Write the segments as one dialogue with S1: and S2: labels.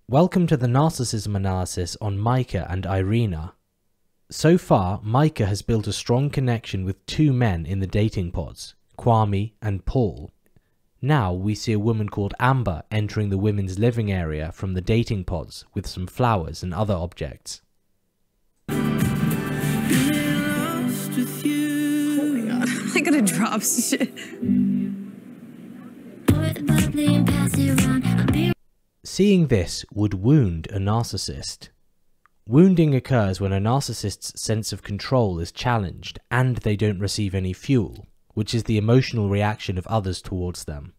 S1: Welcome to the narcissism analysis on Micah and Irina. So far, Micah has built a strong connection with two men in the dating pods, Kwame and Paul. Now we see a woman called Amber entering the women's living area from the dating pods with some flowers and other objects.
S2: Oh my god, I'm gonna drop shit.
S1: Seeing this would wound a narcissist. Wounding occurs when a narcissist's sense of control is challenged and they don't receive any fuel, which is the emotional reaction of others towards them.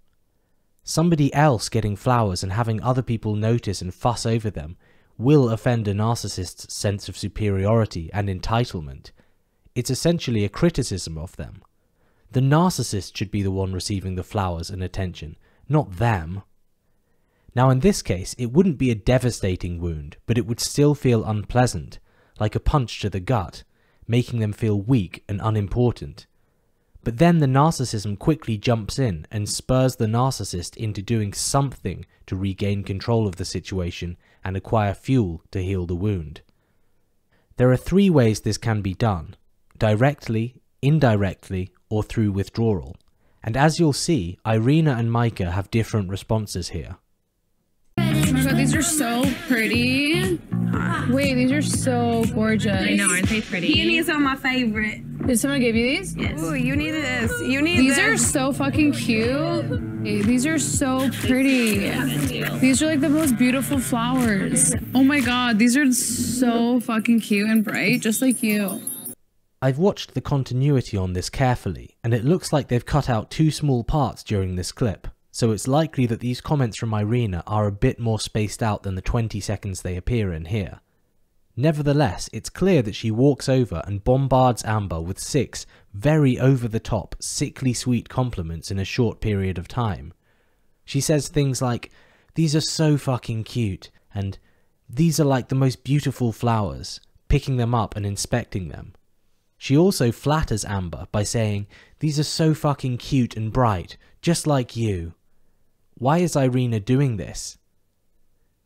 S1: Somebody else getting flowers and having other people notice and fuss over them will offend a narcissist's sense of superiority and entitlement. It's essentially a criticism of them. The narcissist should be the one receiving the flowers and attention, not them. Now in this case, it wouldn't be a devastating wound, but it would still feel unpleasant, like a punch to the gut, making them feel weak and unimportant. But then the narcissism quickly jumps in and spurs the narcissist into doing something to regain control of the situation and acquire fuel to heal the wound. There are three ways this can be done: directly, indirectly, or through withdrawal. And as you'll see, Irina and Micah have different responses here.
S3: Oh my god, these are so pretty. Wait, these are so gorgeous.
S2: I know, aren't they pretty? Peonies are my favorite.
S3: Did someone give you these?
S2: Yes. Ooh, you need this. You need
S3: these.
S2: These
S3: Are so fucking cute. Hey, these are so pretty. These are like the most beautiful flowers. Oh my god, these are so fucking cute and bright, just like you.
S1: I've watched the continuity on this carefully, and it looks like they've cut out two small parts during this clip. So it's likely that these comments from Irina are a bit more spaced out than the 20 seconds they appear in here. Nevertheless, it's clear that she walks over and bombards Amber with 6 very over-the-top, sickly sweet compliments in a short period of time. She says things like, "These are so fucking cute," and "These are like the most beautiful flowers," picking them up and inspecting them. She also flatters Amber by saying, "These are so fucking cute and bright, just like you." Why is Irina doing this?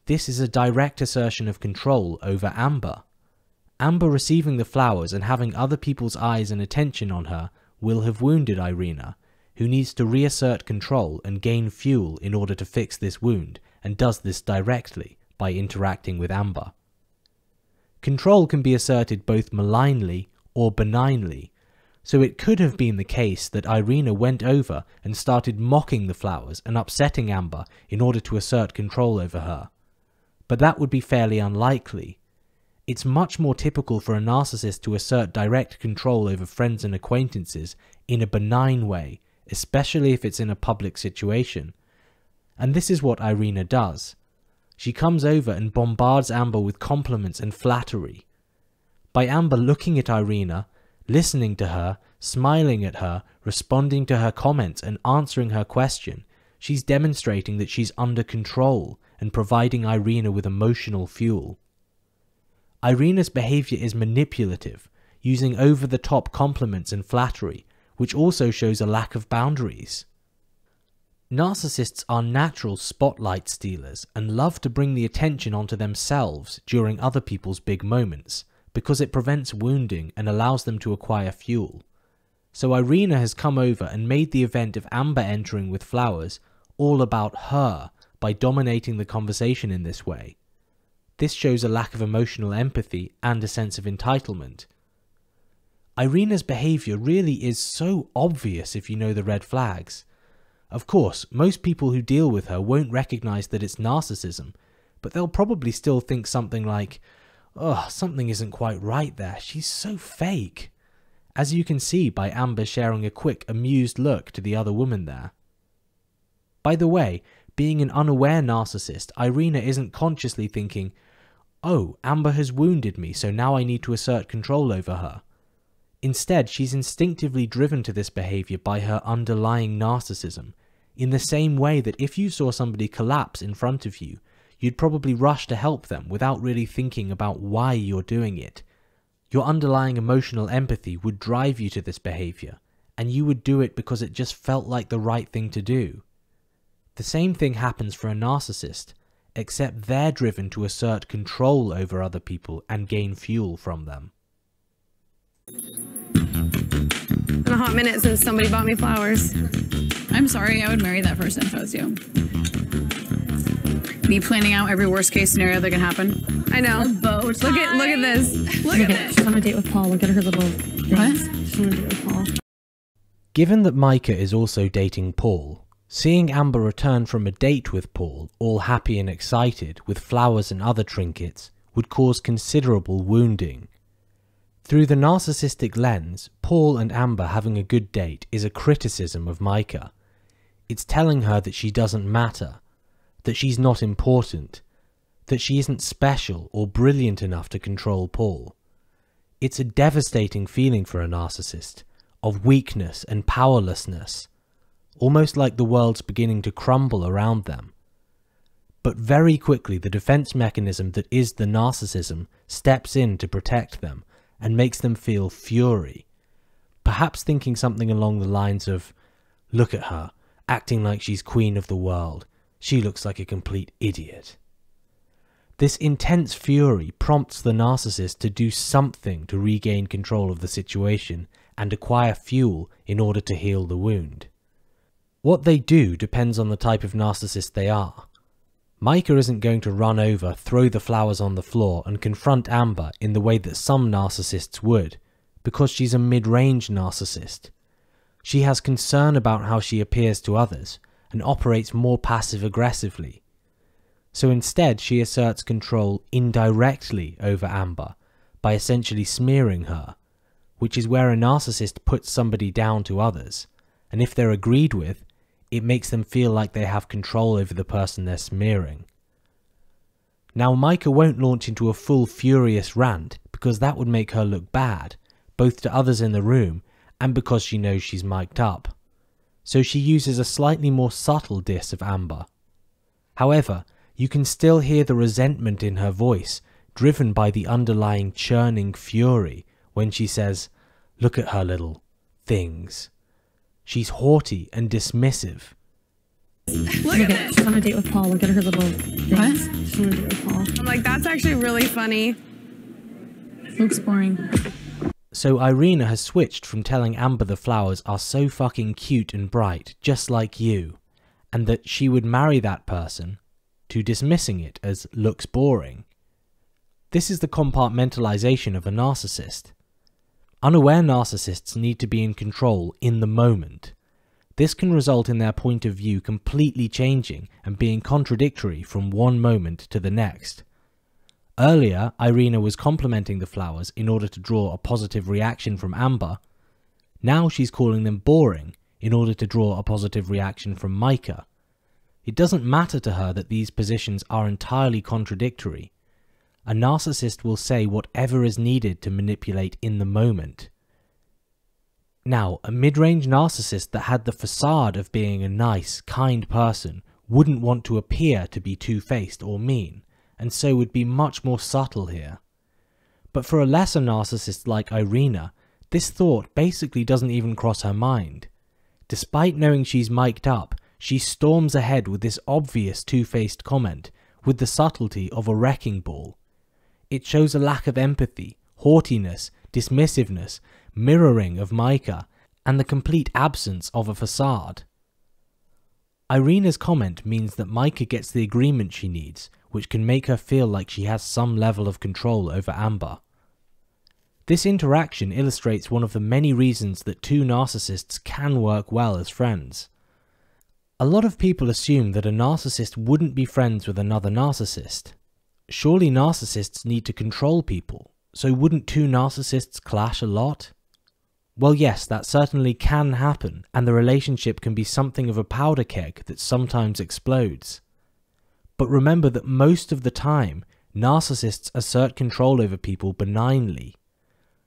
S1: This is a direct assertion of control over Amber. Amber receiving the flowers and having other people's eyes and attention on her will have wounded Irina, who needs to reassert control and gain fuel in order to fix this wound, and does this directly by interacting with Amber. Control can be asserted both malignly or benignly, so it could have been the case that Irina went over and started mocking the flowers and upsetting Amber in order to assert control over her. But that would be fairly unlikely. It's much more typical for a narcissist to assert direct control over friends and acquaintances in a benign way, especially if it's in a public situation. And this is what Irina does. She comes over and bombards Amber with compliments and flattery. By Amber looking at Irina, listening to her, smiling at her, responding to her comments and answering her question, she's demonstrating that she's under control and providing Irina with emotional fuel. Irina's behavior is manipulative, using over-the-top compliments and flattery, which also shows a lack of boundaries. Narcissists are natural spotlight stealers and love to bring the attention onto themselves during other people's big moments, because it prevents wounding and allows them to acquire fuel. So Irina has come over and made the event of Amber entering with flowers all about her by dominating the conversation in this way. This shows a lack of emotional empathy and a sense of entitlement. Irina's behavior really is so obvious if you know the red flags. Of course, most people who deal with her won't recognize that it's narcissism, but they'll probably still think something like, "Oh, something isn't quite right there, she's so fake," as you can see by Amber sharing a quick, amused look to the other woman there. By the way, being an unaware narcissist, Irina isn't consciously thinking, "Oh, Amber has wounded me, so now I need to assert control over her." Instead, she's instinctively driven to this behavior by her underlying narcissism, in the same way that if you saw somebody collapse in front of you, you'd probably rush to help them without really thinking about why you're doing it. Your underlying emotional empathy would drive you to this behavior, and you would do it because it just felt like the right thing to do. The same thing happens for a narcissist. except they're driven to assert control over other people and gain fuel from them.
S2: It's been a hot minute since somebody bought me flowers.
S3: I'm sorry, I would marry that person if I was you. Me planning out every worst case scenario that can happen.
S2: I know.
S3: Boat.
S2: Look at this. Look at it.
S4: She's on a date with Paul. Look at her little things.
S3: What?
S4: She's on a date with Paul.
S1: Given that Micah is also dating Paul, seeing Amber return from a date with Paul, all happy and excited, with flowers and other trinkets, would cause considerable wounding. Through the narcissistic lens, Paul and Amber having a good date is a criticism of Micah. It's telling her that she doesn't matter, that she's not important, that she isn't special or brilliant enough to control Paul. It's a devastating feeling for a narcissist, of weakness and powerlessness, almost like the world's beginning to crumble around them. But very quickly the defense mechanism that is the narcissism steps in to protect them and makes them feel fury, perhaps thinking something along the lines of, "Look at her, acting like she's queen of the world. She looks like a complete idiot." This intense fury prompts the narcissist to do something to regain control of the situation and acquire fuel in order to heal the wound. What they do depends on the type of narcissist they are. Micah isn't going to run over, throw the flowers on the floor and confront Amber in the way that some narcissists would, because she's a mid-range narcissist. She has concern about how she appears to others and operates more passive-aggressively. So instead she asserts control indirectly over Amber by essentially smearing her, which is where a narcissist puts somebody down to others, and if they're agreed with, it makes them feel like they have control over the person they're smearing. Now Micah won't launch into a full furious rant because that would make her look bad, both to others in the room and because she knows she's mic'd up. So she uses a slightly more subtle diss of Amber. However, you can still hear the resentment in her voice, driven by the underlying churning fury when she says, "Look at her little things." She's haughty and dismissive.
S2: Look at it.
S4: She's on a date with Paul. Look at her little things.
S3: What?
S4: She's on a date with Paul.
S2: I'm like, that's actually really funny.
S3: Looks boring.
S1: So Irina has switched from telling Amber the flowers are so fucking cute and bright, just like you, and that she would marry that person, to dismissing it as looks boring. This is the compartmentalization of a narcissist. Unaware narcissists need to be in control in the moment. This can result in their point of view completely changing and being contradictory from one moment to the next. Earlier, Irina was complimenting the flowers in order to draw a positive reaction from Amber. Now she's calling them boring in order to draw a positive reaction from Micah. It doesn't matter to her that these positions are entirely contradictory. A narcissist will say whatever is needed to manipulate in the moment. Now, a mid-range narcissist that had the facade of being a nice, kind person wouldn't want to appear to be two-faced or mean, and so would be much more subtle here. But for a lesser narcissist like Irina, this thought basically doesn't even cross her mind. Despite knowing she's mic'd up, she storms ahead with this obvious two-faced comment, with the subtlety of a wrecking ball. It shows a lack of empathy, haughtiness, dismissiveness, mirroring of Micah, and the complete absence of a facade. Irina's comment means that Micah gets the agreement she needs, which can make her feel like she has some level of control over Amber. This interaction illustrates one of the many reasons that two narcissists can work well as friends. A lot of people assume that a narcissist wouldn't be friends with another narcissist. Surely narcissists need to control people, so wouldn't two narcissists clash a lot? Well yes, that certainly can happen, and the relationship can be something of a powder keg that sometimes explodes. But remember that most of the time, narcissists assert control over people benignly.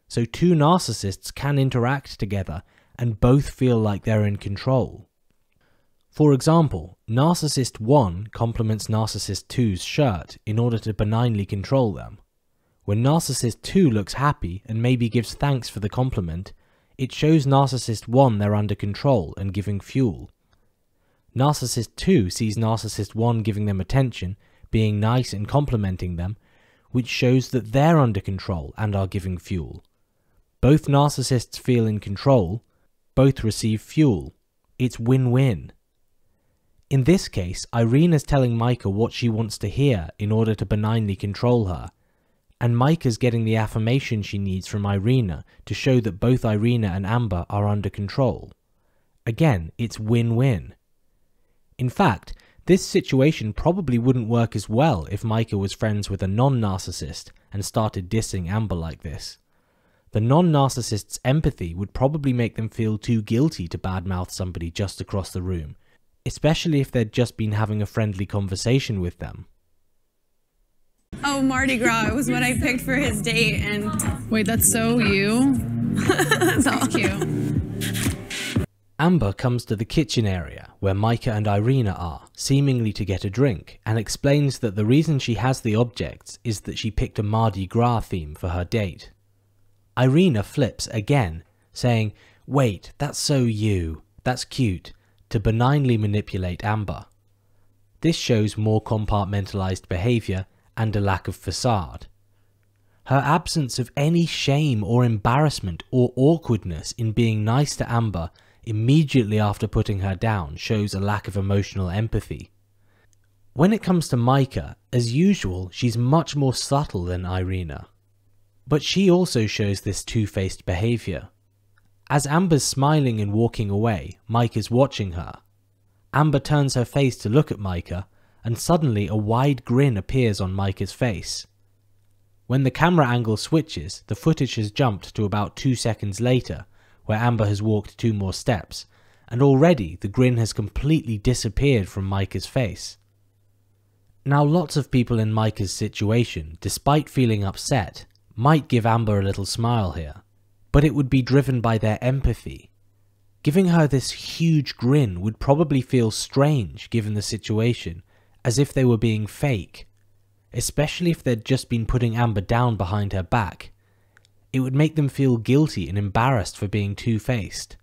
S1: So two narcissists can interact together and both feel like they're in control. For example, Narcissist 1 compliments Narcissist 2's shirt in order to benignly control them. When Narcissist 2 looks happy and maybe gives thanks for the compliment, it shows Narcissist 1 they're under control and giving fuel. Narcissist 2 sees Narcissist 1 giving them attention, being nice and complimenting them, which shows that they're under control and are giving fuel. Both narcissists feel in control, both receive fuel. It's win-win. In this case, Irina's telling Micah what she wants to hear in order to benignly control her, and Micah's getting the affirmation she needs from Irina to show that both Irina and Amber are under control. Again, it's win-win. In fact, this situation probably wouldn't work as well if Micah was friends with a non-narcissist and started dissing Amber like this. The non-narcissist's empathy would probably make them feel too guilty to badmouth somebody just across the room, especially if they'd just been having a friendly conversation with them.
S2: Oh, Mardi Gras was what I picked for his date, and
S3: Wait, that's so you?
S2: that's
S3: Cute.
S1: Amber comes to the kitchen area where Micah and Irina are, seemingly to get a drink, and explains that the reason she has the objects is that she picked a Mardi Gras theme for her date. Irina flips again, saying, "Wait, that's so you, that's cute," to benignly manipulate Amber. This shows more compartmentalized behavior and a lack of facade. Her absence of any shame or embarrassment or awkwardness in being nice to Amber immediately after putting her down shows a lack of emotional empathy. When it comes to Micah, as usual, she's much more subtle than Irina. But she also shows this two-faced behavior. As Amber's smiling and walking away, Micah's watching her. Amber turns her face to look at Micah, and suddenly a wide grin appears on Micah's face. When the camera angle switches, the footage has jumped to about 2 seconds later, where Amber has walked 2 more steps, and already the grin has completely disappeared from Micah's face. Now, lots of people in Micah's situation, despite feeling upset, might give Amber a little smile here, but it would be driven by their empathy. Giving her this huge grin would probably feel strange given the situation, as if they were being fake, especially if they'd just been putting Amber down behind her back. It would make them feel guilty and embarrassed for being two-faced.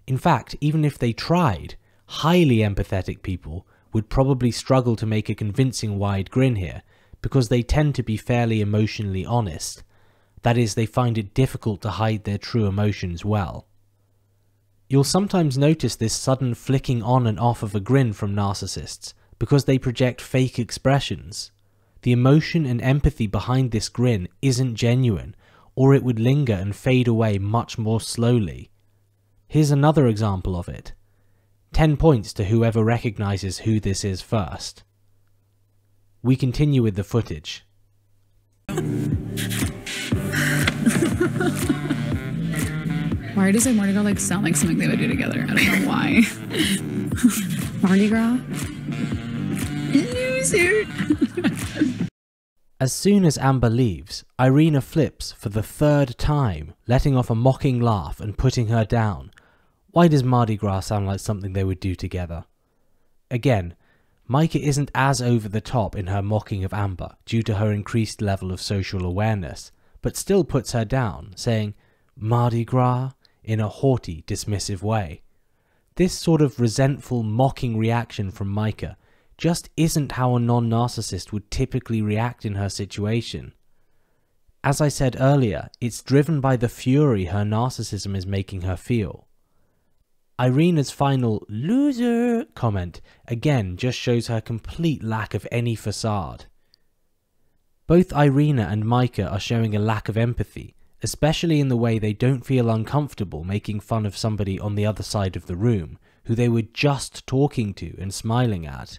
S1: In fact, even if they tried, highly empathetic people would probably struggle to make a convincing wide grin here, because they tend to be fairly emotionally honest. That is, they find it difficult to hide their true emotions well. You'll sometimes notice this sudden flicking on and off of a grin from narcissists, because they project fake expressions. The emotion and empathy behind this grin isn't genuine, or it would linger and fade away much more slowly. Here's another example of it. 10 points to whoever recognizes who this is first. We continue with the footage.
S3: Why does like Mardi Gras like sound like something they would do together? I don't know why.
S4: Mardi Gras?
S3: Loser.
S1: As soon as Amber leaves, Irina flips for the 3rd time, letting off a mocking laugh and putting her down. Why does Mardi Gras sound like something they would do together? Again, Micah isn't as over the top in her mocking of Amber due to her increased level of social awareness, but still puts her down, saying, "Mardi Gras," in a haughty, dismissive way. This sort of resentful, mocking reaction from Micah just isn't how a non-narcissist would typically react in her situation. As I said earlier, it's driven by the fury her narcissism is making her feel. Irina's final "loser" comment again just shows her complete lack of any facade. Both Irina and Micah are showing a lack of empathy, especially in the way they don't feel uncomfortable making fun of somebody on the other side of the room, who they were just talking to and smiling at.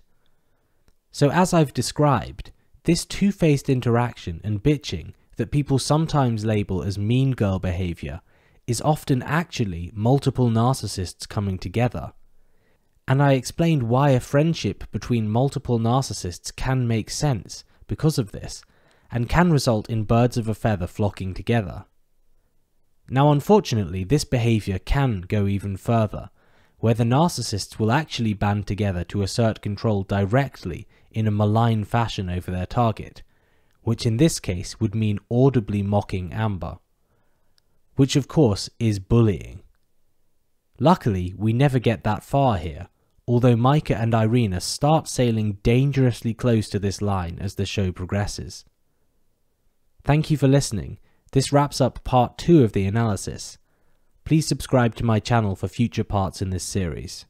S1: So as I've described, this two-faced interaction and bitching that people sometimes label as mean girl behavior is often actually multiple narcissists coming together. And I explained why a friendship between multiple narcissists can make sense because of this, and can result in birds of a feather flocking together. Now unfortunately, this behavior can go even further, where the narcissists will actually band together to assert control directly in a malign fashion over their target, which in this case would mean audibly mocking Amber, which of course is bullying. Luckily, we never get that far here. although Micah and Irina start sailing dangerously close to this line as the show progresses. Thank you for listening. This wraps up part 2 of the analysis. Please subscribe to my channel for future parts in this series.